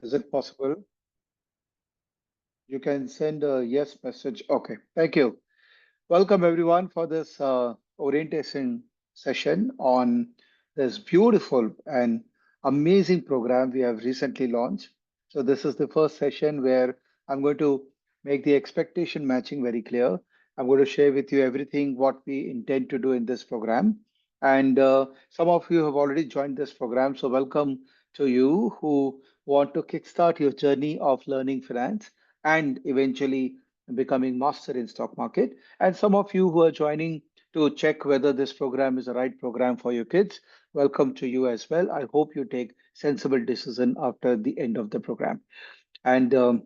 Is it possible? You can send a yes message. Okay, thank you. Welcome everyone for this orientation session on this beautiful and amazing program we have recently launched. So this is the first session where I'm going to make the expectation matching very clear. I'm going to share with you everything what we intend to do in this program. And some of you have already joined this program. So welcome to you who want to kickstart your journey of learning finance and eventually becoming master in stock market. And some of you who are joining to check whether this program is the right program for your kids, welcome to you as well. I hope you take sensible decision after the end of the program. And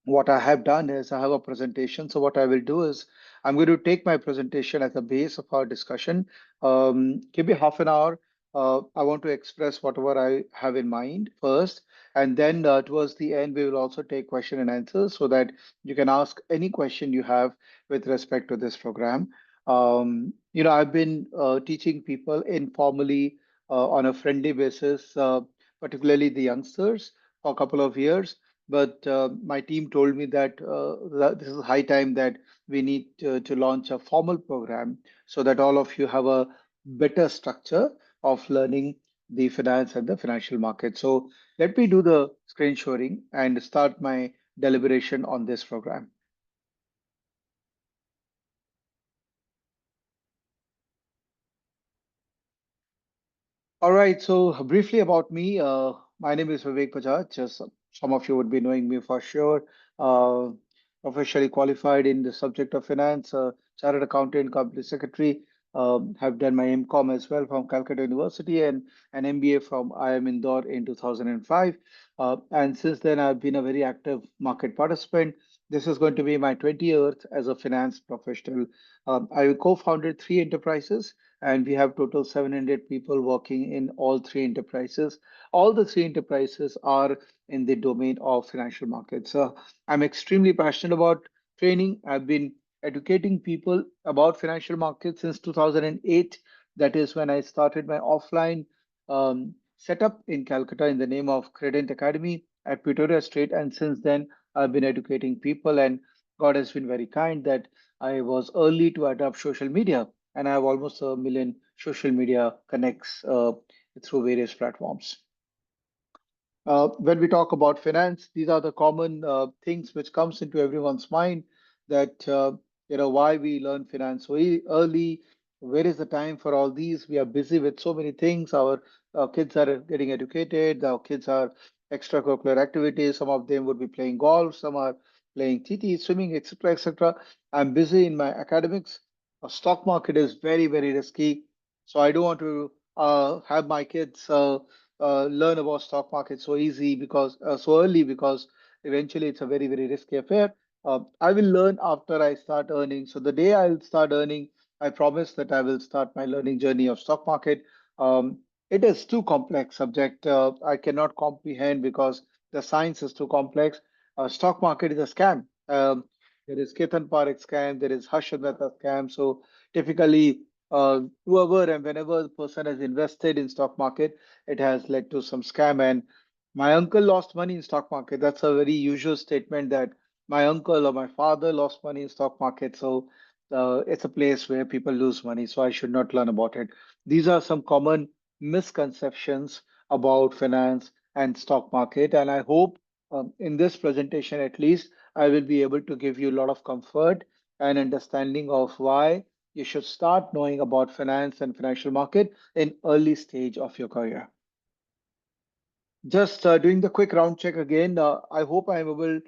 what I have done is I have a presentation. So what I will do is I'm going to take my presentation as a base of our discussion. Give me half an hour. I want to express whatever I have in mind first, and then towards the end we will also take question and answers so that you can ask any question you have with respect to this program. I've been teaching people informally on a friendly basis, particularly the youngsters, for a couple of years, but my team told me that this is high time that we need to launch a formal program so that all of you have a better structure of learning the finance and the financial market. So let me do the screen sharing and start my deliberation on this program. All right, so briefly about me, my name is Vivek Bajaj. Just some of you would be knowing me for sure. Uh, Professionally qualified in the subject of finance, chartered accountant, company secretary. Have done my MCOM as well from Calcutta University and an MBA from IIM Indore in 2005. And since then, I've been a very active market participant. This is going to be my 20th as a finance professional. I co-founded three enterprises and we have total 700 people working in all three enterprises. All the three enterprises are in the domain of financial markets. I'm extremely passionate about training. I've been educating people about financial markets since 2008. That is when I started my offline setup in Calcutta in the name of Credent Academy at Pretoria Street. And since then, I've been educating people, and God has been very kind that I was early to adopt social media, and I have almost a million social media connects through various platforms. When we talk about finance, these are the common things which comes into everyone's mind that why we learn finance so early. Where is the time for all these? We are busy with so many things. Our kids are getting educated. Our kids are extracurricular activities. Some of them would be playing golf. Some are playing TT, swimming, etc., etc. I'm busy in my academics. Stock market is very, very risky, so I don't want to have my kids learn about stock market so easy because so early because eventually it's a very very risky affair. I will learn after I start earning. So the day I'll start earning, I promise that I will start my learning journey of stock market. Um, it is too complex subject. I cannot comprehend because the science is too complex. Stock market is a scam. There is Ketan Parekh scam. There is Harshad Mehta scam. So typically, whoever and whenever the person has invested in stock market, it has led to some scam. And my uncle lost money in stock market. That's a very usual statement that my uncle or my father lost money in stock market. So it's a place where people lose money. So I should not learn about it. These are some common misconceptions about finance and stock market. And I hope in this presentation, at least, I will be able to give you a lot of comfort and understanding of why you should start knowing about finance and financial market in early stage of your career. Just doing the quick round check again. I hope I am able,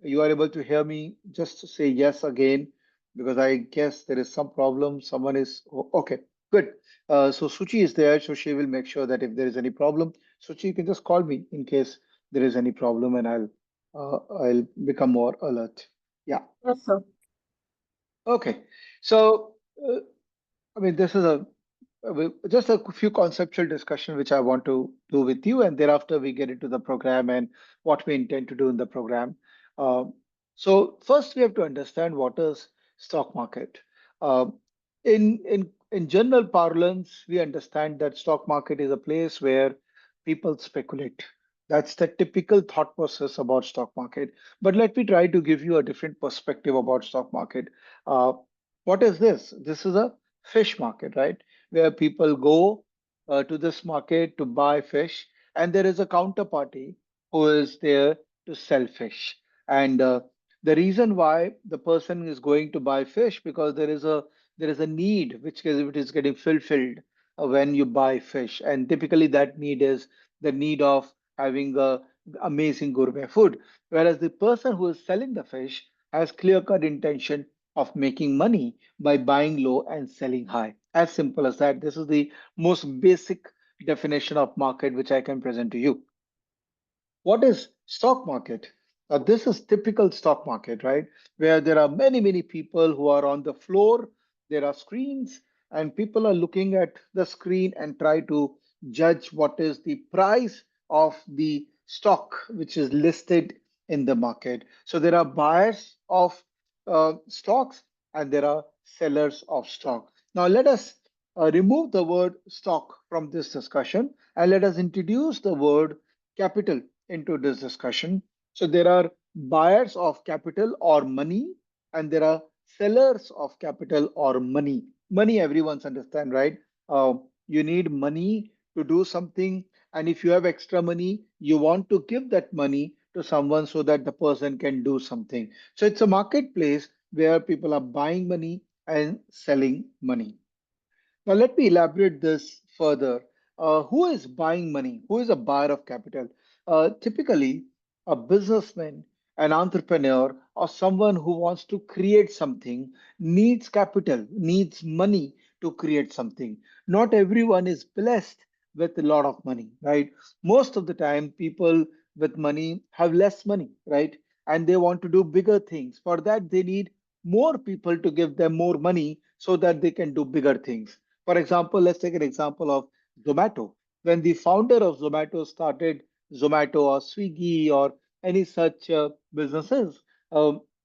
you are able to hear me. Just to say yes again, because I guess there is some problem. Someone is, okay, good. So Suchi is there, so she will make sure that if there is any problem, Suchi, you can just call me in case there is any problem and I'll become more alert. Yeah. Yes, sir. Okay. So, I mean, this is a just a few conceptual discussion which I want to do with you, and thereafter we get into the program and what we intend to do in the program. Uh, so first we have to understand what is stock market. Uh, in general parlance, we understand that stock market is a place where people speculate. That's the typical thought process about stock market. But let me try to give you a different perspective about stock market. Uh, what is this? This is a fish market, right? Where people go to this market to buy fish, and there is a counterparty who is there to sell fish. And the reason why the person is going to buy fish, because there is a need which is getting fulfilled when you buy fish, and typically that need is the need of having amazing gourmet food. Whereas the person who is selling the fish has clear-cut intention of making money by buying low and selling high. As simple as that. This is the most basic definition of market which I can present to you. What is stock market? This is typical stock market, right? Where there are many people who are on the floor. There are screens, and people are looking at the screen and try to judge what is the price of the stock which is listed in the market. So there are buyers of stocks and there are sellers of stock. Now let us remove the word stock from this discussion and let us introduce the word capital into this discussion. So there are buyers of capital or money, and there are sellers of capital or money. Money, everyone's understand, right? Uh, you need money to do something, and if you have extra money, you want to give that money to someone so that the person can do something. So it's a marketplace where people are buying money and selling money. Now, let me elaborate this further. Who is buying money? Who is a buyer of capital? Typically, a businessman, an entrepreneur, or someone who wants to create something needs capital, needs money to create something. Not everyone is blessed with a lot of money, right? Most of the time, people with money have less money, right? And they want to do bigger things. For that, they need more people to give them more money so that they can do bigger things. For example, let's take an example of Zomato. When the founder of Zomato started Zomato or Swiggy or any such businesses,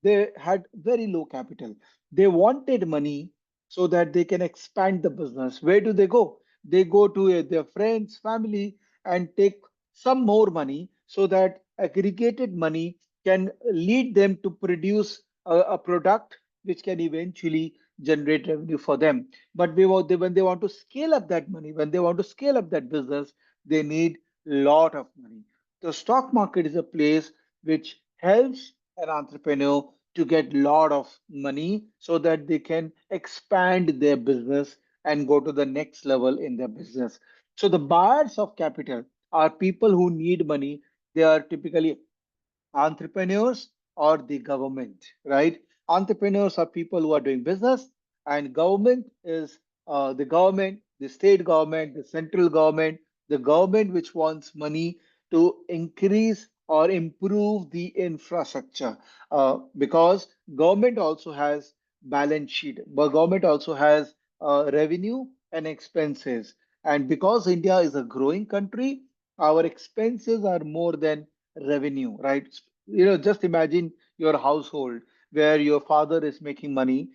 they had very low capital. They wanted money so that they can expand the business. Where do they go? They go to their friends, family, and take some more money so that aggregated money can lead them to produce a product which can eventually generate revenue for them. But when they want to scale up that money, when they want to scale up that business, they need lot of money. The stock market is a place which helps an entrepreneur to get lot of money so that they can expand their business and go to the next level in their business. So the buyers of capital are people who need money. They are typically entrepreneurs or the government, right? Entrepreneurs are people who are doing business, and government is the government, the state government, the central government, the government which wants money to increase or improve the infrastructure. Because government also has balance sheet, but government also has revenue and expenses. And because India is a growing country, our expenses are more than revenue, right? Just imagine your household where your father is making money,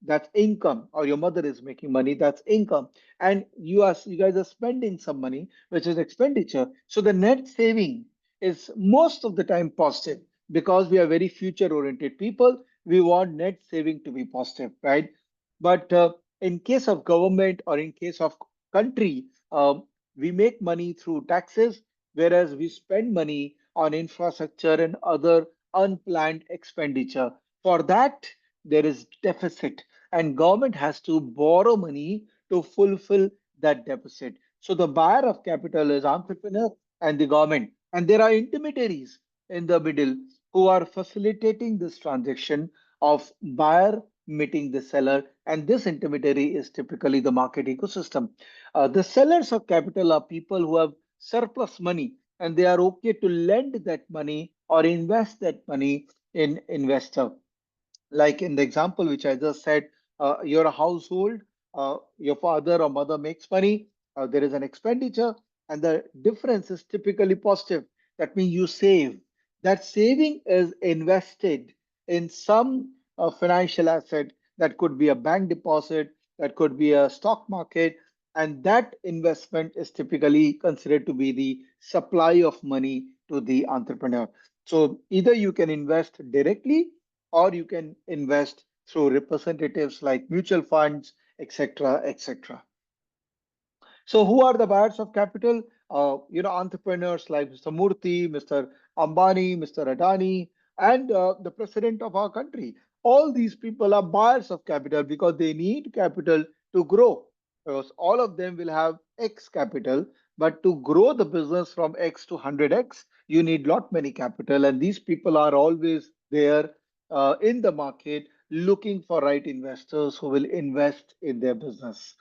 that's income, or your mother is making money, that's income, and you guys are spending some money, which is expenditure. So the net saving is most of the time positive because we are very future oriented people. We want net saving to be positive, right? But in case of government or in case of country, we make money through taxes, whereas we spend money on infrastructure and other unplanned expenditure. For that, there is deficit, and government has to borrow money to fulfill that deficit. So the buyer of capital is entrepreneur and the government, and there are intermediaries in the middle who are facilitating this transaction of buyer meeting the seller, and this intermediary is typically the market ecosystem. The sellers of capital are people who have surplus money and they are okay to lend that money or invest that money in investor. Like in the example which I just said, you're a household, your father or mother makes money, there is an expenditure, and the difference is typically positive. That means you save. That saving is invested in some financial asset that could be a bank deposit, that could be a stock market, and that investment is typically considered to be the supply of money to the entrepreneur. So either you can invest directly or you can invest through representatives like mutual funds, etc., etc. So who are the buyers of capital? Entrepreneurs like Mr. Murthy, Mr. Ambani, Mr. Adani, and the president of our country. All these people are buyers of capital because they need capital to grow. Because all of them will have X capital, but to grow the business from X to 100X, you need lot many capital, and these people are always there in the market looking for right investors who will invest in their business.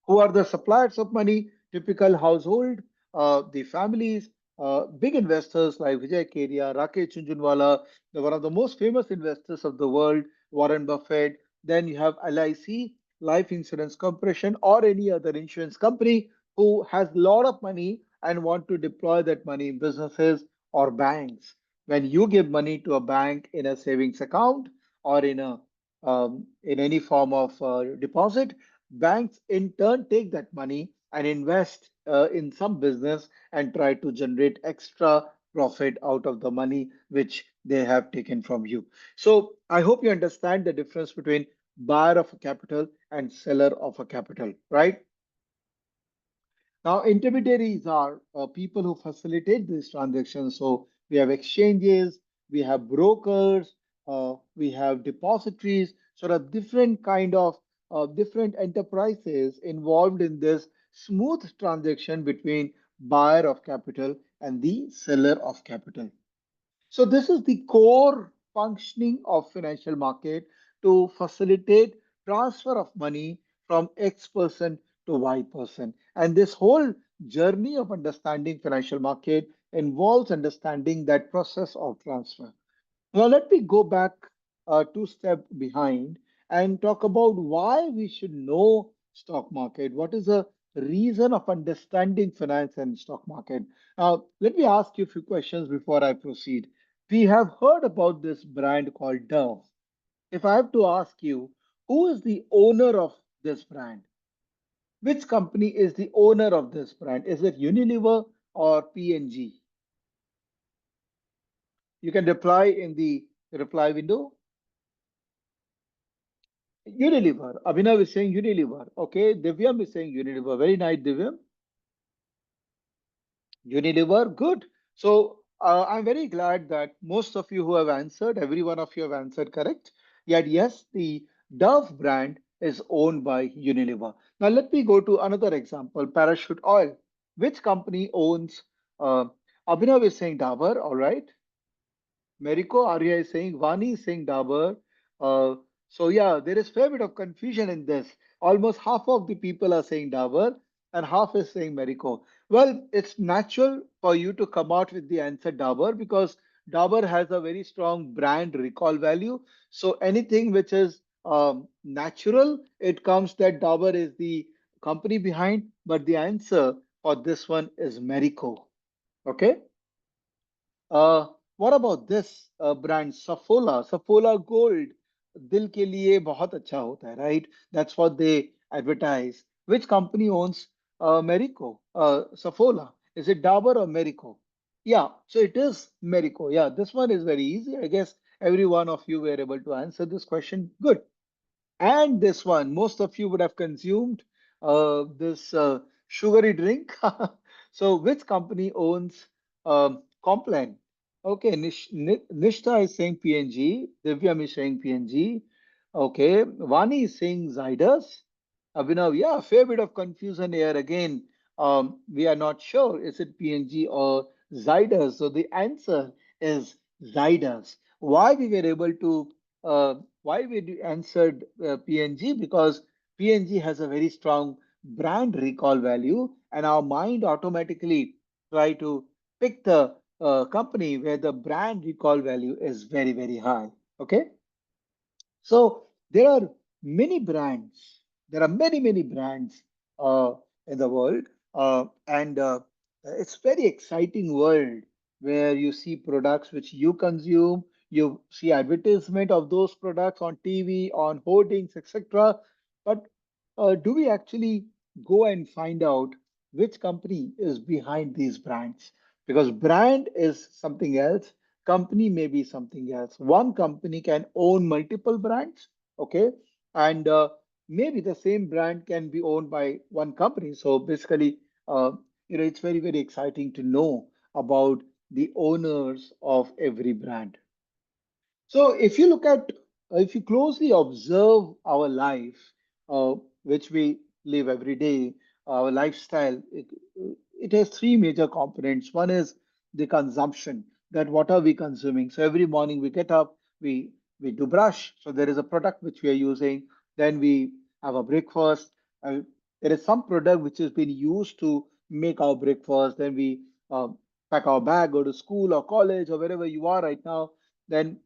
Who are the suppliers of money? Typical household, the families, big investors like Vijay Kedia, Rakesh Chunjunwala, one of the most famous investors of the world, Warren Buffett. Then you have LIC, Life Insurance Corporation, or any other insurance company who has a lot of money and want to deploy that money in businesses or banks. When you give money to a bank in a savings account or in any form of deposit, banks in turn take that money and invest in some business and try to generate extra profit out of the money which they have taken from you. So I hope you understand the difference between buyer of a capital and seller of a capital, right? Now, intermediaries are people who facilitate these transactions. So we have exchanges, we have brokers, we have depositories, sort of different kind of different enterprises involved in this smooth transaction between buyer of capital and the seller of capital. So this is the core functioning of financial market to facilitate transfer of money from X person to Y person. And this whole journey of understanding financial market involves understanding that process of transfer. Now, let me go back two steps behind and talk about why we should know stock market. What is the reason of understanding finance and stock market? Now, let me ask you a few questions before I proceed. We have heard about this brand called Dove. If I have to ask you, who is the owner of this brand? Which company is the owner of this brand? Is it Unilever or P&G? You can reply in the reply window. Unilever. Abhinav is saying Unilever. Okay. Divyam is saying Unilever. Very nice, Divyam. Unilever. Good. So I'm very glad that most of you who have answered, every one of you have answered correct. Yet, yes, the Dove brand is owned by Unilever. Now, let me go to another example, Parachute Oil. Which company owns? Uh, Abhinav is saying Dabur. All right. Meriko Arya is saying, Vani is saying Dabur. So yeah, there is fair bit of confusion in this. Almost half of the people are saying Dabur and half is saying Meriko. Well, it's natural for you to come out with the answer Dabur because Dabur has a very strong brand recall value. So anything which is natural, it comes that Dabur is the company behind, but the answer for this one is Meriko. Okay. Uh, what about this brand Saffola? Saffola Gold. दिल के लिए बहुत अच्छा होता है, right? That's what they advertise. Which company owns Merico? Saffola. Is it Dabur or Merico? Yeah, so it is Merico. Yeah, this one is very easy. I guess every one of you were able to answer this question. Good. And this one, most of you would have consumed this sugary drink. So, which company owns Complan? Okay, Nishta is saying PNG. Divyam is saying PNG. Okay, Vani is saying Zydus. Abhinav, yeah, a fair bit of confusion here. Again, we are not sure. Is it PNG or Zydus? So the answer is Zydus. Why we were able to why we answered PNG? Because PNG has a very strong brand recall value, and our mind automatically try to pick the company where the brand recall value is very, very high. Okay. So there are many brands. There are many, many brands uh, in the world, and it's very exciting world where you see products which you consume. You see advertisement of those products on TV, on hoardings, etc. But do we actually go and find out which company is behind these brands, because brand is something else, company may be something else. One company can own multiple brands, okay, and maybe the same brand can be owned by one company. So basically, uh, it's very, very exciting to know about the owners of every brand. So if you closely observe our life, which we live every day, our lifestyle, it has three major components. One is the consumption, that what are we consuming? So every morning we get up, we do brush. So there is a product which we are using. Then we have a breakfast. Uh, there is some product which has been used to make our breakfast. Then we pack our bag, go to school or college or wherever you are right now. Then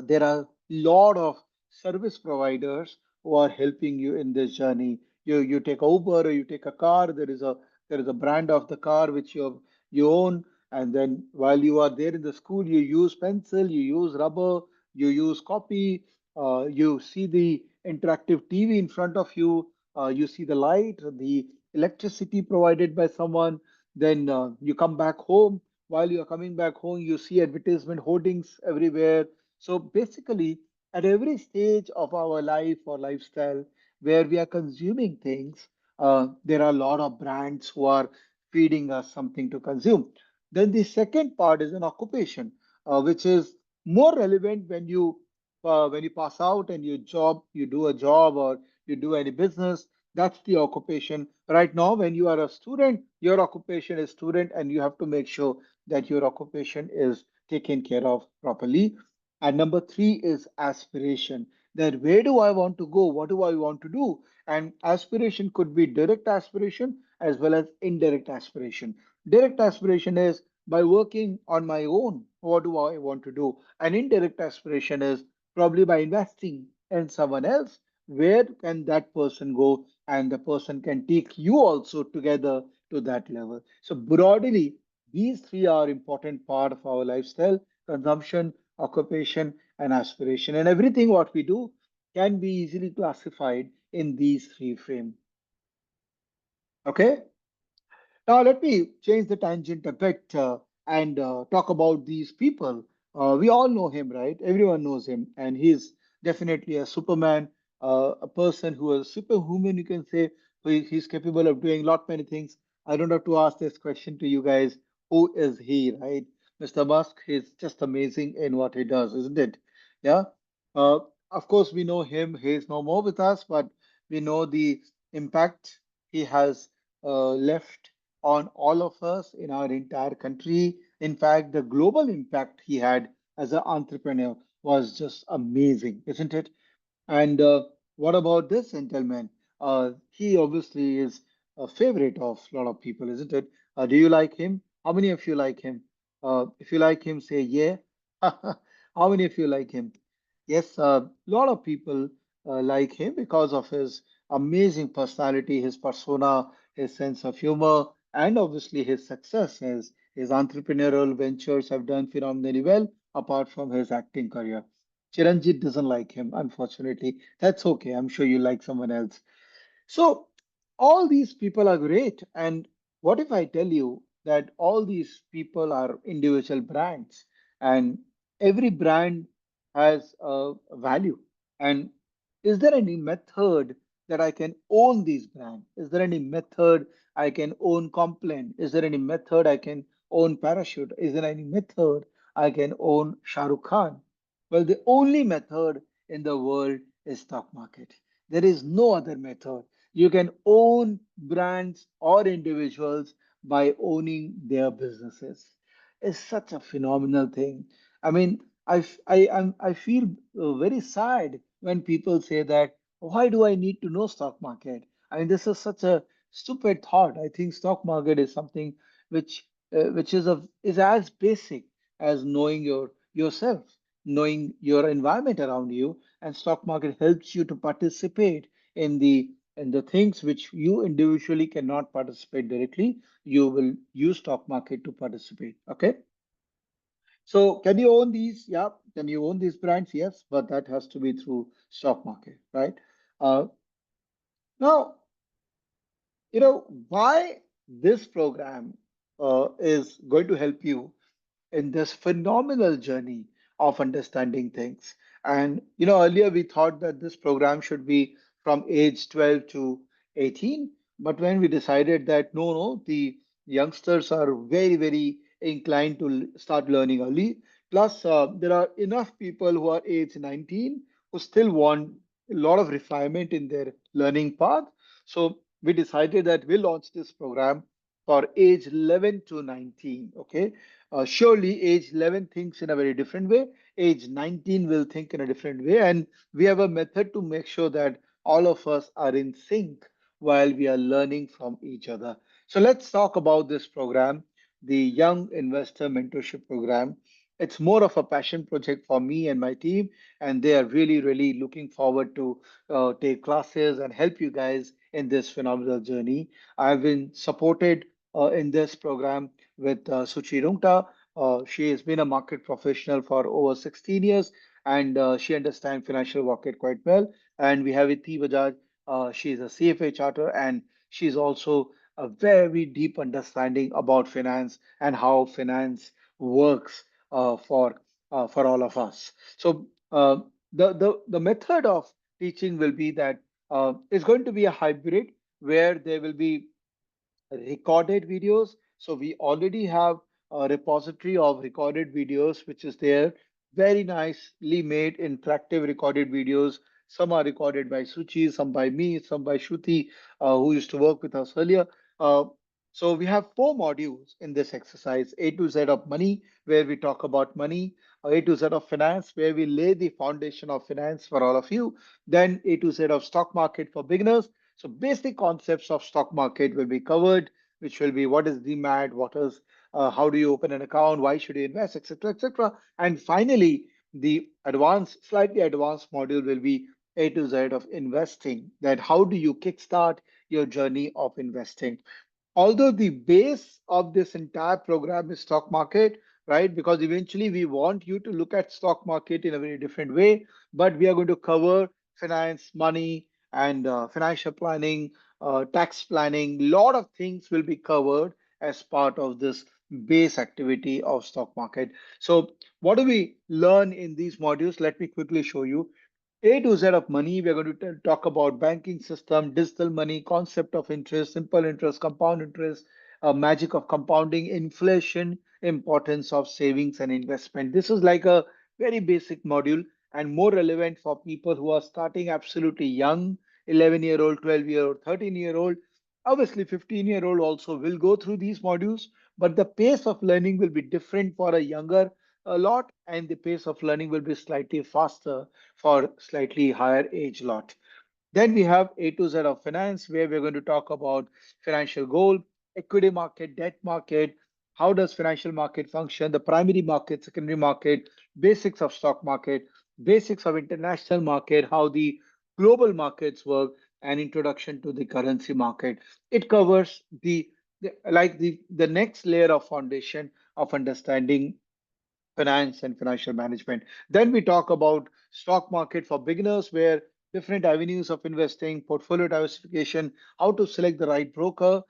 there are a lot of service providers who are helping you in this journey. You take a Uber or you take a car. There is a brand of the car which you own, and then while you are there in the school, you use pencil, you use rubber, you use copy. You see the interactive TV in front of you. You see the light, the electricity provided by someone. Then you come back home. While you are coming back home, you see advertisement hoardings everywhere. So basically, at every stage of our life or lifestyle where we are consuming things, there are a lot of brands who are feeding us something to consume. Then the second part is an occupation, which is more relevant when you pass out and you do a job or you do any business. That's the occupation. Right now, when you are a student, your occupation is student, and you have to make sure that your occupation is taken care of properly. And number three is aspiration. That where do I want to go? What do I want to do? And aspiration could be direct aspiration as well as indirect aspiration. Direct aspiration is by working on my own. What do I want to do? And indirect aspiration is probably by investing in someone else. Where can that person go? And the person can take you also together to that level. So broadly, these three are important part of our lifestyle: consumption, occupation, and aspiration. And everything what we do can be easily classified in these three frames. Okay. Now, let me change the tangent a bit and talk about these people. We all know him, right? Everyone knows him, and he's definitely a Superman, a person who is superhuman, you can say. He's capable of doing lot many things. I don't have to ask this question to you guys. Who is he, right? Mr. Musk is just amazing in what he does, isn't it? Yeah. Uh, of course, we know him. He's no more with us, but we know the impact he has left on all of us in our entire country. In fact, the global impact he had as an entrepreneur was just amazing, isn't it? And what about this gentleman? He obviously is a favorite of a lot of people, isn't it? Do you like him? How many of you like him? If you like him, say yeah. How many of you like him? Yes, a lot of people like him because of his amazing personality, his persona, his sense of humor, and obviously his success. His entrepreneurial ventures have done phenomenally well, apart from his acting career. Chiranjit doesn't like him, unfortunately. That's okay. I'm sure you like someone else. So, all these people are great. And what if I tell you that all these people are individual brands and every brand has a value? And is there any method that I can own these brands? Is there any method I can own Complan? Is there any method I can own Parachute? Is there any method I can own Shah Rukh Khan? Well, the only method in the world is stock market. There is no other method. You can own brands or individuals by owning their businesses. It's such a phenomenal thing. I mean, I feel very sad when people say that, why do I need to know stock market? I mean, this is such a stupid thought. I think stock market is something which is as basic as knowing yourself, knowing your environment around you, and stock market helps you to participate in the things which you individually cannot participate directly. You will use stock market to participate. Okay. So can you own these? Yeah. Can you own these brands? Yes, but that has to be through stock market, right? uh, Now, Why this program is going to help you in this phenomenal journey of understanding things. And earlier we thought that this program should be from age 12 to 18, but when we decided that no, the youngsters are very, very inclined to start learning early. Plus, there are enough people who are age 19 who still want a lot of refinement in their learning path. So we decided that we'll launch this program for age 11 to 19. Okay, surely age 11 thinks in a very different way. Age 19 will think in a different way. And we have a method to make sure that all of us are in sync while we are learning from each other. So let's talk about this program, the Young Investor Mentorship Program. It's more of a passion project for me and my team, and they are really, really looking forward to take classes and help you guys in this phenomenal journey. I've been supported in this program with Suchi Rungta. She has been a market professional for over 16 years and she understands financial market quite well. And we have Iti Bajaj. She is a CFA charter and she's also a very deep understanding about finance and how finance works for all of us. So the method of teaching will be that it's going to be a hybrid where there will be recorded videos. So we already have a repository of recorded videos, which is there. Very nicely made interactive recorded videos. Some are recorded by Suchi, some by me, some by Shruti, who used to work with us earlier. Uh, so we have four modules in this exercise: A to Z of money, where we talk about money; A to Z of finance, where we lay the foundation of finance for all of you; then A to Z of stock market for beginners. So basic concepts of stock market will be covered, which will be what is DMAT, what is how do you open an account, why should you invest, etc., etc. And finally, the advanced, slightly advanced module will be A to Z of investing. That how do you kickstart your journey of investing? Although the base of this entire program is stock market, right? Because eventually we want you to look at stock market in a very different way, but we are going to cover finance, money, and financial planning, tax planning. Lot of things will be covered as part of this base activity of stock market. So what do we learn in these modules? Let me quickly show you. A to Z of money, we're going to talk about banking system, digital money, concept of interest, simple interest, compound interest, magic of compounding, inflation, importance of savings and investment. This is like a very basic module and more relevant for people who are starting absolutely young, 11-year-old, 12-year-old, 13-year-old. Obviously, 15-year-old also will go through these modules, but the pace of learning will be different for a younger a lot, and the pace of learning will be slightly faster for slightly higher age lot. Then we have A to Z of finance, where we're going to talk about financial goal, equity market, debt market, how does financial market function, the primary market, secondary market, basics of stock market, basics of international market, how the global markets work, and introduction to the currency market. It covers the next layer of foundation of understanding finance and financial management. Then we talk about stock market for beginners, where different avenues of investing, portfolio diversification, how to select the right broker,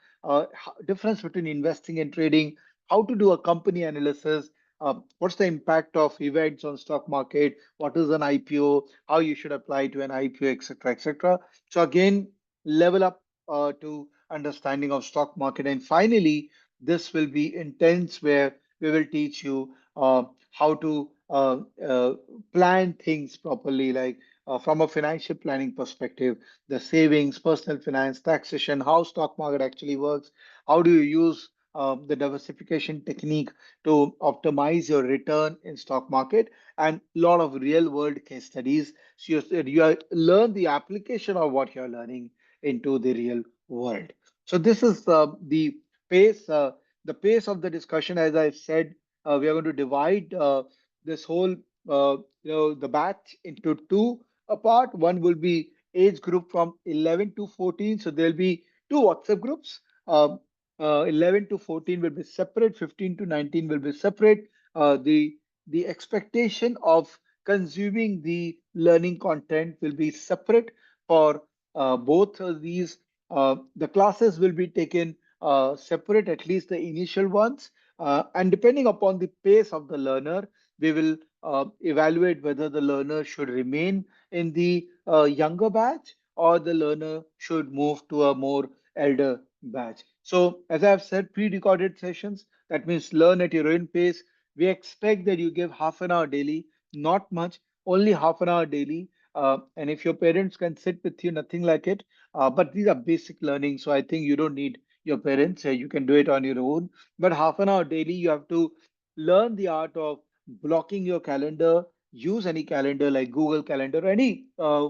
difference between investing and trading, how to do a company analysis, what's the impact of events on stock market, what is an IPO, how you should apply to an IPO, etc., etc. So again, level up to understanding of stock market. And finally, this will be intense where we will teach you how to plan things properly, like from a financial planning perspective, the savings, personal finance, taxation, how stock market actually works, how do you use the diversification technique to optimize your return in stock market, and a lot of real world case studies. So learn the application of what you're learning into the real world. So this is pace, the pace of the discussion. As I've said, we are going to divide this whole the batch into two apart. One will be age group from 11 to 14, so there'll be two WhatsApp groups. 11 to 14 will be separate, 15 to 19 will be separate. The expectation of consuming the learning content will be separate for both of these The classes will be taken separate, at least the initial ones, and depending upon the pace of the learner, we will evaluate whether the learner should remain in the younger batch or the learner should move to a more elder batch. So, as I've said, pre-recorded sessions, that means learn at your own pace. We expect that you give half an hour daily, not much, only half an hour daily. And if your parents can sit with you, nothing like it. But these are basic learning, so I think you don't need your parents. You can do it on your own. But half an hour daily, you have to learn the art of blocking your calendar. Use any calendar like Google Calendar or any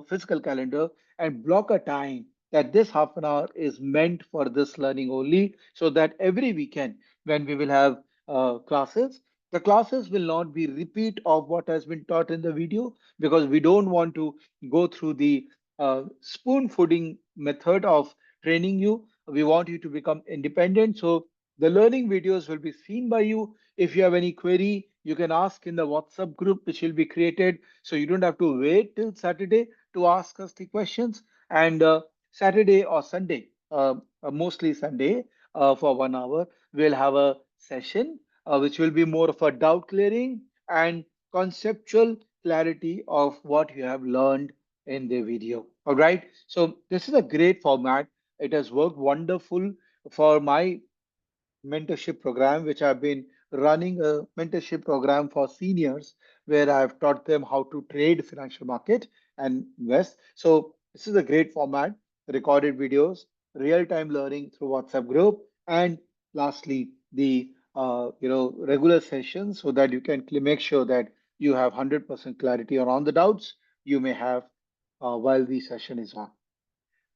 physical calendar and block a time that this half an hour is meant for this learning only, so that every weekend when we will have classes, the classes will not be repeat of what has been taught in the video, because we don't want to go through the spoon feeding method of training you. We want you to become independent. So the learning videos will be seen by you. If you have any query, you can ask in the WhatsApp group, which will be created. So you don't have to wait till Saturday to ask us the questions. And Saturday or Sunday, mostly Sunday, for 1 hour, we'll have a session which will be more of a doubt clearing and conceptual clarity of what you have learned in the video. All right. So this is a great format. It has worked wonderful for my mentorship program, which I've been running a mentorship program for seniors where I've taught them how to trade financial market and invest. So this is a great format, recorded videos, real-time learning through WhatsApp group, and lastly, the regular sessions so that you can make sure that you have 100% clarity around the doubts you may have while the session is on.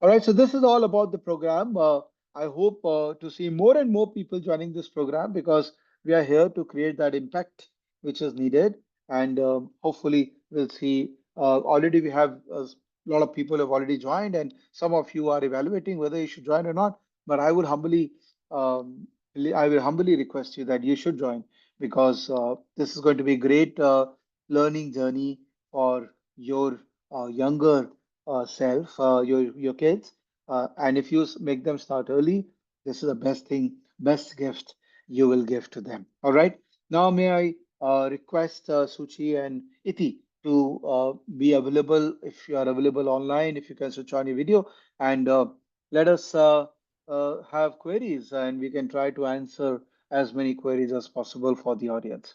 All right, so this is all about the program. I hope to see more and more people joining this program because we are here to create that impact which is needed. And hopefully, we'll see. Already, we have a lot of people have already joined, and some of you are evaluating whether you should join or not. But um, I will humbly request you that you should join because this is going to be a great learning journey for your younger self, your kids, and if you make them start early, this is the best thing, best gift you will give to them. All right. Now, may I request Suchi and Iti to be available if you are available online, if you can switch on your video and let us have queries, and we can try to answer as many queries as possible for the audience.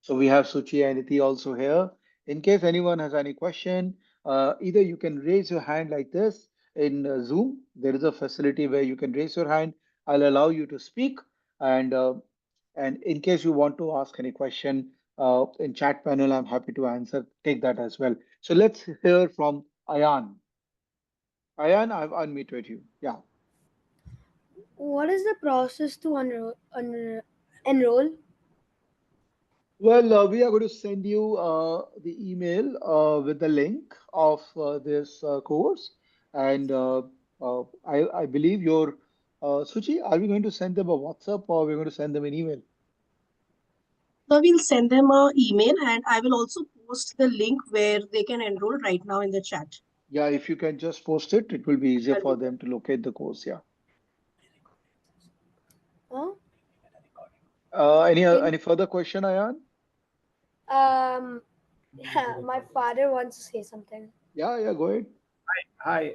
So we have Suchi and Iti also here. In case anyone has any question, either you can raise your hand like this in Zoom. There is a facility where you can raise your hand. I'll allow you to speak. And in case you want to ask any question in chat panel, I'm happy to answer. Take that as well. So let's hear from Ayan. Ayan, I've unmuted you. Yeah. What is the process to enroll? Well, we are going to send you the email with the link of this course. And I believe your Suchi, are we going to send them a WhatsApp or we're going to send them an email? So we'll send them a email and I will also post the link where they can enroll right now in the chat. Yeah, if you can just post it, it will be easier I'll for do that. them to locate the course. Yeah. Huh? Any Can further question, Ayan? um my father wants to say something. Yeah, yeah, go ahead. Hi,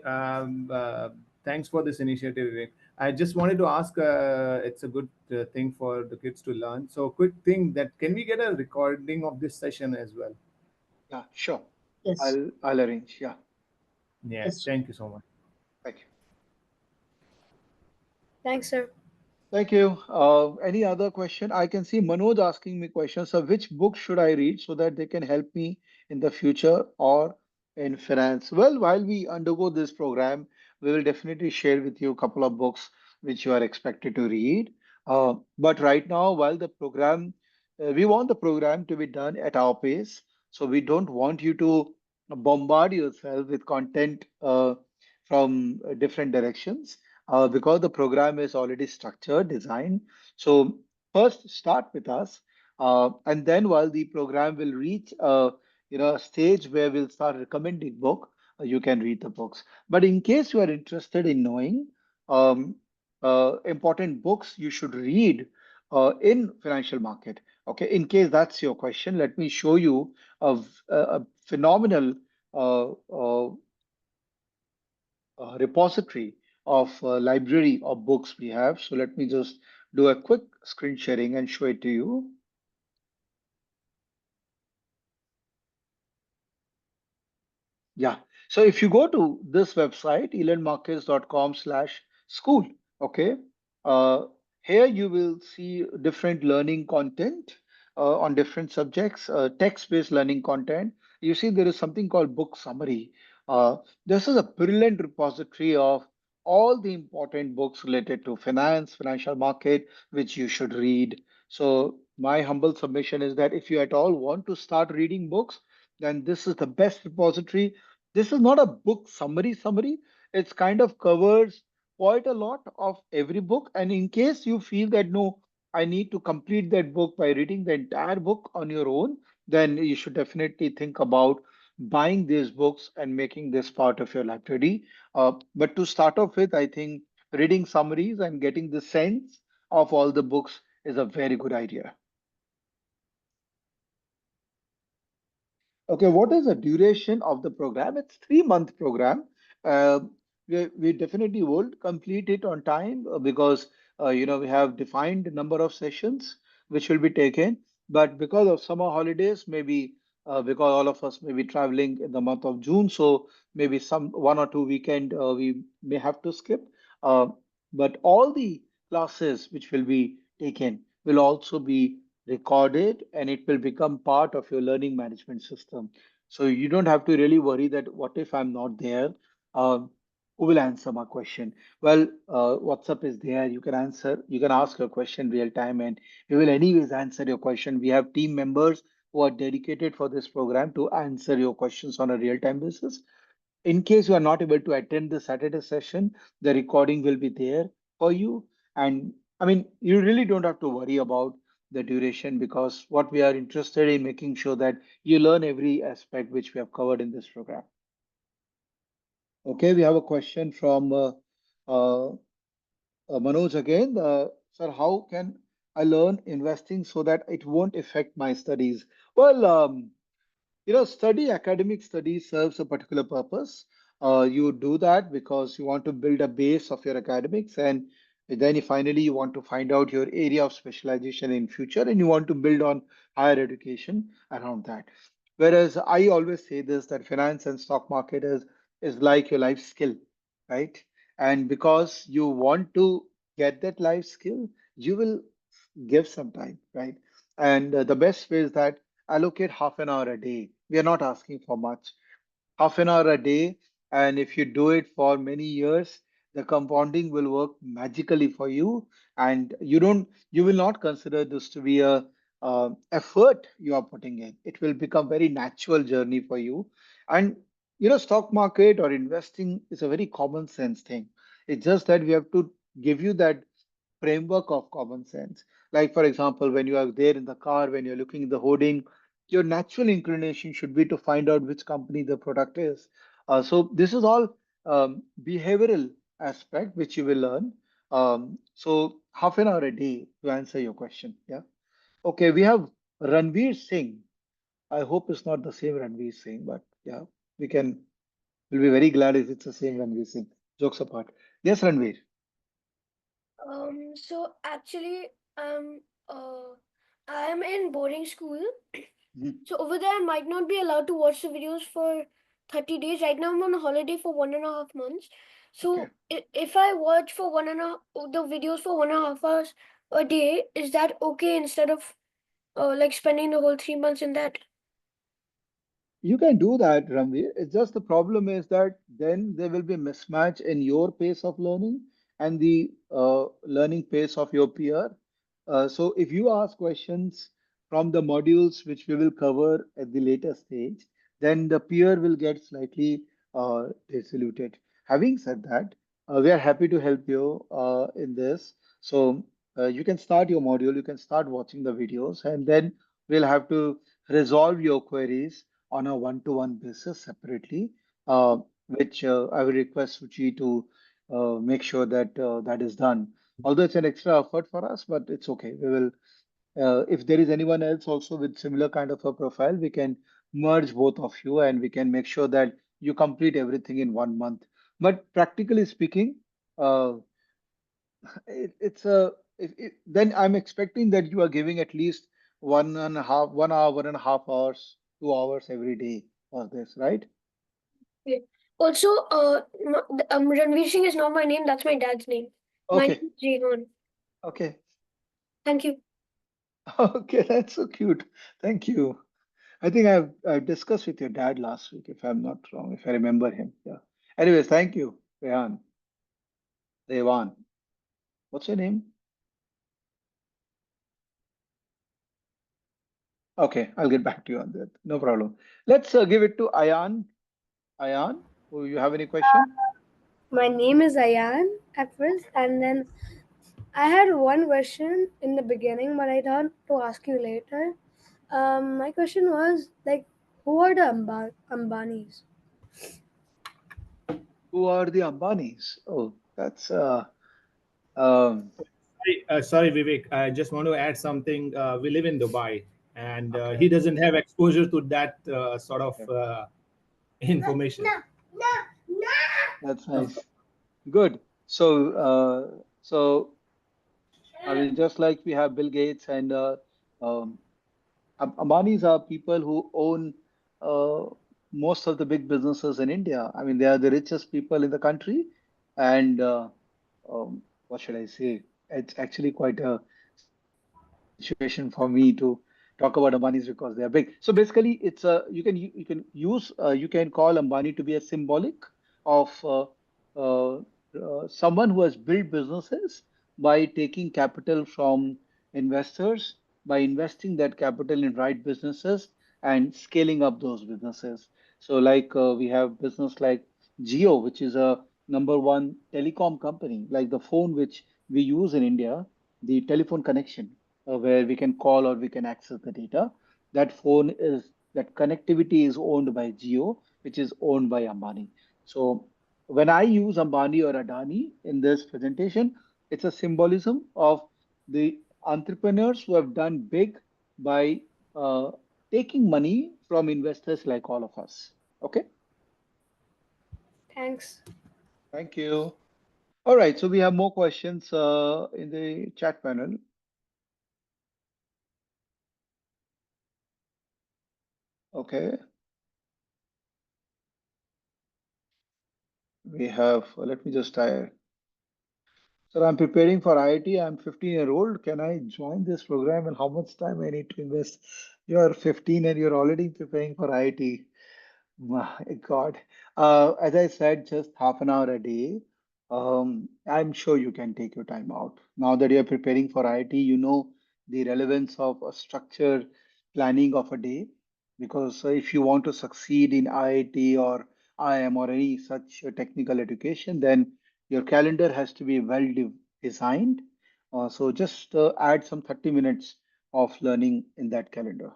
thanks for this initiative, Vivek. I just wanted to ask, it's a good thing for the kids to learn. So, quick thing that can we get a recording of this session as well? Yeah, sure. Yes. I'll arrange. Yeah, Yeah, Yes. thank you so much. thank you. Thanks, sir. Thank you. Any other question? I can see Manoj asking me questions. So, which book should I read so that they can help me in the future or in finance? Well, while we undergo this program, we will definitely share with you a couple of books which you are expected to read. But right now, while the program, we want the program to be done at our pace. So, we don't want you to bombard yourself with content from different directions because the program is already structured, designed. So first start with us, and then while the program will reach a stage where we'll start recommending book, you can read the books. But in case you are interested in knowing um, important books you should read in financial market. Okay, in case that's your question, let me show you a phenomenal uh, uh, repository of library of books we have. So let me just do a quick screen sharing and show it to you. Yeah. So if you go to this website, elonmarkets.com/school, okay, uh, here you will see different learning content on different subjects, text-based learning content. You see there is something called book summary. Uh, this is a brilliant repository of all the important books related to finance, financial market, which you should read. So my humble submission is that if you at all want to start reading books, then this is the best repository. This is not a book summary. It's kind of covers quite a lot of every book. And in case you feel that no, I need to complete that book by reading the entire book on your own, then you should definitely think about buying these books and making this part of your library. But to start off with, I think reading summaries and getting the sense of all the books is a very good idea. Okay, what is the duration of the program? It's 3 month program. Uh, we definitely would complete it on time because we have defined number of sessions which will be taken. But because of summer holidays, maybe because all of us may be traveling in the month of June, so maybe some 1 or 2 weekend we may have to skip. Uh, but all the classes which will be taken will also be recorded and it will become part of your learning management system. So you don't have to really worry that what if I'm not there? Um, who will answer my question? Well, WhatsApp is there. You can answer, you can ask your question real time, and we will anyways answer your question. We have team members who are dedicated for this program to answer your questions on a real time basis. In case you are not able to attend the Saturday session, the recording will be there for you. And I mean, you really don't have to worry about the duration because what we are interested in making sure that you learn every aspect which we have covered in this program. Okay, we have a question from uh, Manoj again. Sir, how can I learn investing so that it won't affect my studies? Well, study academic study serves a particular purpose. You do that because you want to build a base of your academics, and then finally you want to find out your area of specialization in future, and you want to build on higher education around that. Whereas I always say this that finance and stock market is like your life skill, right? And because you want to get that life skill, you will give some time, right? And the best way is that allocate half an hour a day. We are not asking for much. Half an hour a day, and if you do it for many years, the compounding will work magically for you, and you will not consider this to be a effort you are putting in. It will become very natural journey for you, and stock market or investing is a very common sense thing. It's just that we have to give you that framework of common sense. Like, for example, when you are there in the car, when you're looking at the hoarding, your natural inclination should be to find out which company the product is. So this is all behavioral aspect which you will learn. So half an hour a day to answer your question. Yeah. Okay, we have Ranveer Singh. I hope it's not the same Ranveer Singh, but yeah, we can. We'll be very glad if it's the same Ranveer Singh. Jokes apart. Yes, Ranveer. So actually, um, uh, I am in boarding school. Mhm. So over there, I might not be allowed to watch the videos for 30 days. Right now, I'm on a holiday for 1.5 months. Okay. So if I watch for the videos for 1.5 hours a day, is that okay instead of like spending the whole 3 months in that? You can do that, Ranveer. It's just the problem is that then there will be mismatch in your pace of learning and the learning pace of your peer. So if you ask questions from the modules which we will cover at the later stage, then the peer will get slightly diluted. Having said that, we are happy to help you in this. So you can start your module, you can start watching the videos, and then we'll have to resolve your queries on a one-to-one basis separately. uh, which I will request Suchi to make sure that that is done. Although it's an extra effort for us, but it's okay. We will, if there is anyone else also with similar kind of a profile, we can merge both of you and we can make sure that you complete everything in 1 month. But practically speaking, uh, it's a then I'm expecting that you are giving at least 1.5, 1 hour, 1.5 hours, 2 hours every day for this, right? Yeah. Also, Ranveer Singh is not my name. That's my dad's name. My name Okay, is Jehan. okay, Thank you. okay, that's so cute. Thank you. I think I've discussed with your dad last week, if I'm not wrong, if I remember him. Yeah. Anyways, thank you, Rehan. Revan. What's your name? Okay, I'll get back to you on that. No problem. Let's give it to Ayan. Ayan, do you have any question? My name is Ayan at first, and then I had one question in the beginning, but I thought to ask you later. My question was like, who are the Ambanis? Who are the Ambanis? Oh, that's um, Sorry, Vivek. I just want to add something. We live in Dubai, and he okay. doesn't have exposure to that sort of Okay, information. that's nice. Good. So I mean, just like we have Bill Gates and um, Ambanis are people who own uh, most of the big businesses in India. I mean, they are the richest people in the country, and what should I say? It's actually quite a situation for me to talk about Ambanis because they are big. So basically, it's a you can use you can call Ambani to be a symbolic of someone who has built businesses by taking capital from investors, by investing that capital in right businesses and scaling up those businesses. So like we have business like Jio, which is a number one telecom company, like the phone which we use in India, the telephone connection where we can call or we can access the data. That connectivity is owned by Jio, which is owned by Ambani. So when I use Ambani or Adani in this presentation, it's a symbolism of the entrepreneurs who have done big by uh, taking money from investors like all of us. Okay, Thanks. thank you. All right, so we have more questions in the chat panel. Okay, we have, let me just try. Sir, I'm preparing for IIT. I'm 15-year-old. Can I join this program and how much time I need to invest? You're 15 and you're already preparing for IIT. My God. As I said, just half an hour a day. I'm sure you can take your time out. Now that you're preparing for IIT, you know the relevance of a structured planning of a day. Because if you want to succeed in IIT or IIM or any such technical education, then your calendar has to be well designed. So just add some 30 minutes of learning in that calendar.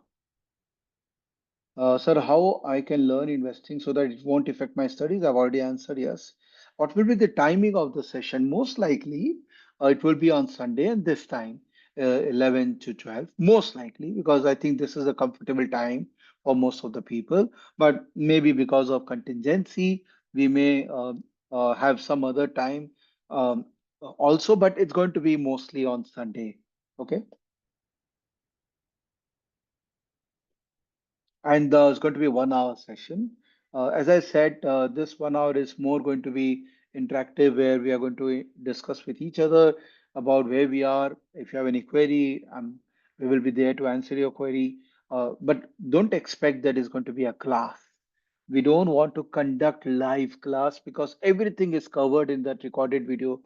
Sir, how I can learn investing so that it won't affect my studies? I've already answered yes. What will be the timing of the session? Most likely, it will be on Sunday and this time, 11 to 12, most likely, because I think this is a comfortable time for most of the people. But maybe because of contingency, we may have some other time also, but it's going to be mostly on Sunday. Okay. And it's going to be a 1 hour session. As I said, this 1 hour is more going to be interactive, where we are going to discuss with each other about where we are. If you have any query, we will be there to answer your query. But don't expect that it's going to be a class. We don't want to conduct live class because everything is covered in that recorded video.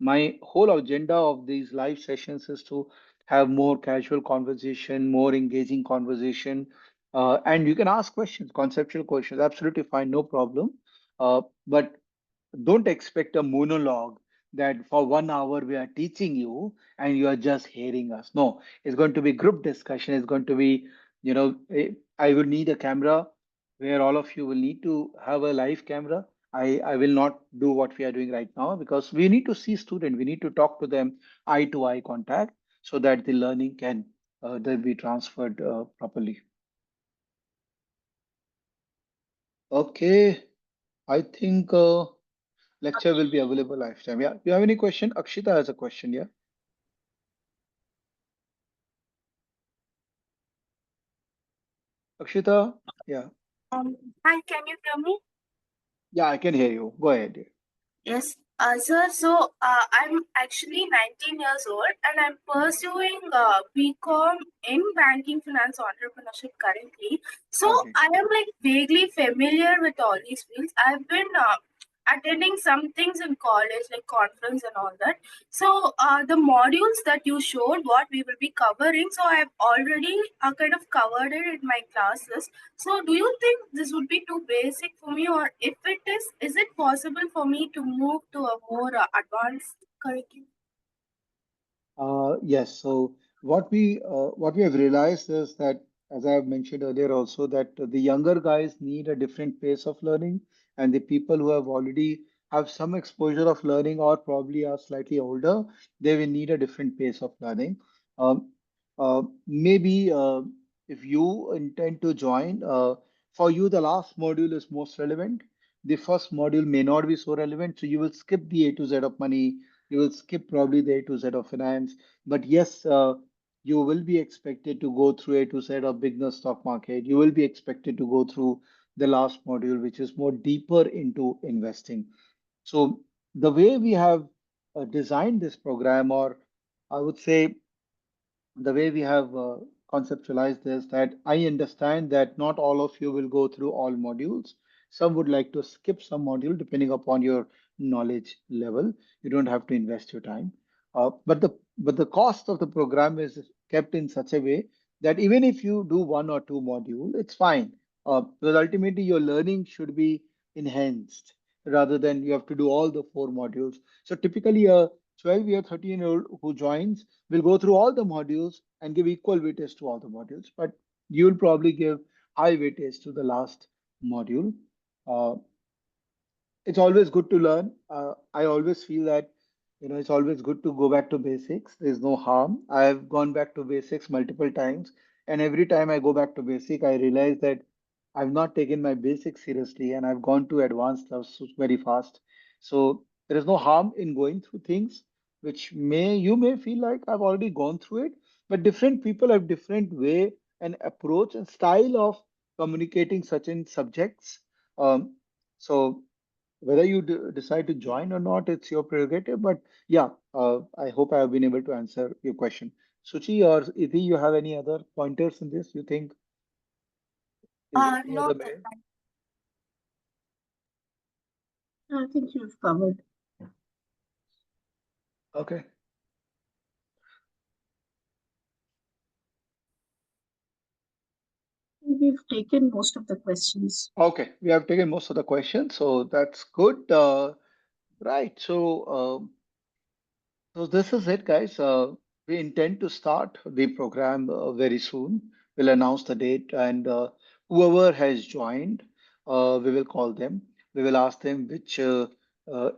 My whole agenda of these live sessions is to have more casual conversation, more engaging conversation, and you can ask questions, conceptual questions, absolutely fine, no problem. But don't expect a monologue that for 1 hour we are teaching you and you are just hearing us. No, it's going to be group discussion. It's going to be, I will need a camera. where all of you will need to have a live camera. I will not do what we are doing right now because we need to see student. We need to talk to them eye to eye contact so that the learning can then be transferred properly. Okay, I think lecture will be available lifetime. Yeah, you have any question? Akshita has a question. Yeah, Akshita. Yeah, Hi, can you hear me? yeah, I can hear you. Go ahead. Yes. Sir, so I'm actually 19 years old and I'm pursuing BCom in banking finance entrepreneurship currently. So Okay. I am like vaguely familiar with all these fields. I've been attending some things in college, like conference and all that. So the modules that you showed, what we will be covering, so I've already kind of covered it in my classes. So, do you think this would be too basic for me, or if it is it possible for me to move to a more advanced curriculum? Yes. So what we have realized is that, as I have mentioned earlier, also that the younger guys need a different pace of learning, and the people who have already have some exposure of learning or probably are slightly older, they will need a different pace of learning. Um, Maybe if you intend to join, for you the last module is most relevant. The first module may not be so relevant, so you will skip the A to Z of money, you will skip probably the A to Z of finance, but yes, you will be expected to go through A to Z of beginner stock market. You will be expected to go through the last module, which is more deeper into investing. So the way we have designed this program, or I would say the way we have conceptualized this, that I understand that not all of you will go through all modules. Some would like to skip some module depending upon your knowledge level. You don't have to invest your time. But the cost of the program is kept in such a way that even if you do one or two module, it's fine. Because ultimately your learning should be enhanced rather than you have to do all the four modules. So typically a 12-year, 13-year-old who joins will go through all the modules and give equal weightage to all the modules, but you'll probably give high weightage to the last module. Uh, it's always good to learn. I always feel that it's always good to go back to basics. There's no harm. I've gone back to basics multiple times, and every time I go back to basic, I realize that I've not taken my basics seriously, and I've gone to advanced stuff very fast. So there is no harm in going through things which you may feel like I've already gone through it, but different people have different way and approach and style of communicating certain subjects. Um, so whether you decide to join or not, it's your prerogative. But yeah, I hope I have been able to answer your question. Suchi or Ithi, you have any other pointers in this? You think is there any No, other sir. way? I think you've covered. Okay. We've taken most of the questions. Okay, we have taken most of the questions, so that's good. Right. So this is it, guys. We intend to start the program very soon. We'll announce the date, and whoever has joined, we will call them. We will ask them which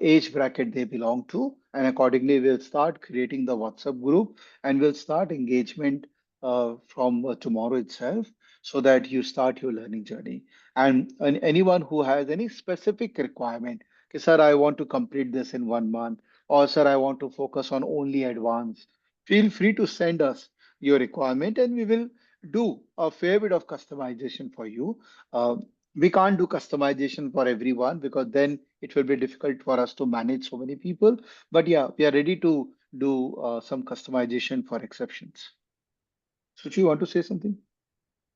age bracket they belong to, and accordingly, we'll start creating the WhatsApp group, and we'll start engagement from tomorrow itself, so that you start your learning journey. And anyone who has any specific requirement, okay, sir, I want to complete this in 1 month, or sir, I want to focus on only advanced. Feel free to send us your requirement and we will do a fair bit of customization for you. We can't do customization for everyone because then it will be difficult for us to manage so many people. But yeah, we are ready to do some customization for exceptions. Suchi, you want to say something?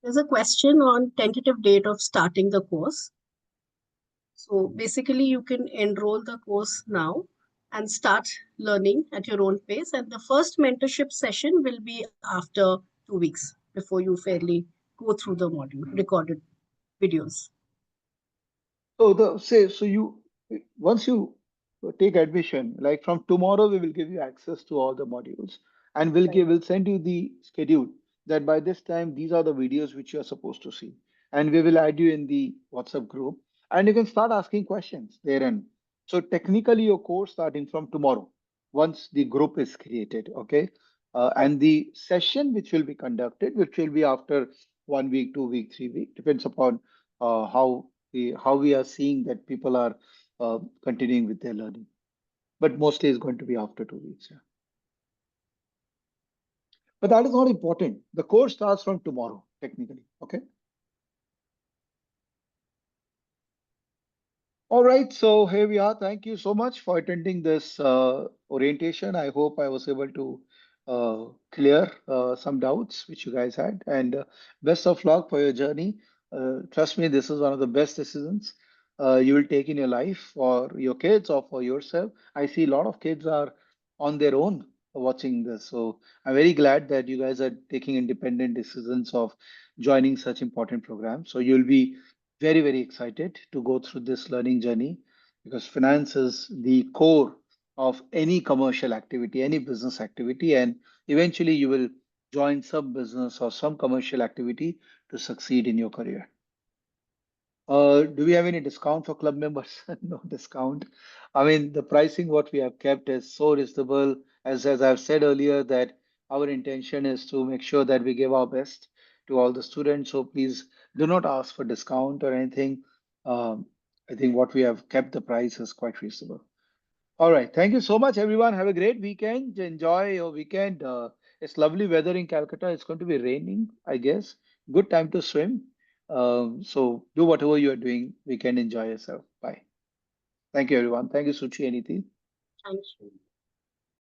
There's a question on tentative date of starting the course. So basically, you can enroll the course now and start learning at your own pace. And the first mentorship session will be after 2 weeks before you fairly go through the module, recorded videos. So you once you take admission, like from tomorrow, we will give you access to all the modules, and we'll Right. send you the schedule that by this time these are the videos which you are supposed to see, and we will add you in the WhatsApp group, and you can start asking questions therein. So technically, your course starting from tomorrow, once the group is created, okay? And the session which will be conducted, which will be after 1 week, 2 week, 3 week, depends upon how we are seeing that people are continuing with their learning. But mostly is going to be after 2 weeks. Yeah. But that is not important. The course starts from tomorrow, technically. Okay. All right. So here we are. Thank you so much for attending this orientation. I hope I was able to clear some doubts which you guys had. And best of luck for your journey. Trust me, this is one of the best decisions you will take in your life for your kids or for yourself. I see a lot of kids are on their own watching this. So I'm very glad that you guys are taking independent decisions of joining such important programs. So you'll be very, very excited to go through this learning journey because finance is the core of any commercial activity, any business activity, and eventually you will join some business or some commercial activity to succeed in your career. Do we have any discount for club members? No discount. I mean, the pricing what we have kept is so reasonable. As I've said earlier, that our intention is to make sure that we give our best to all the students. So please do not ask for discount or anything. I think what we have kept the price is quite reasonable. All right. Thank you so much, everyone. Have a great weekend. Enjoy your weekend. It's lovely weather in Calcutta. It's going to be raining, I guess. Good time to swim. So do whatever you are doing. Weekend, enjoy yourself. Bye. Thank you, everyone. Thank you, Suchi. Anything? Thank you.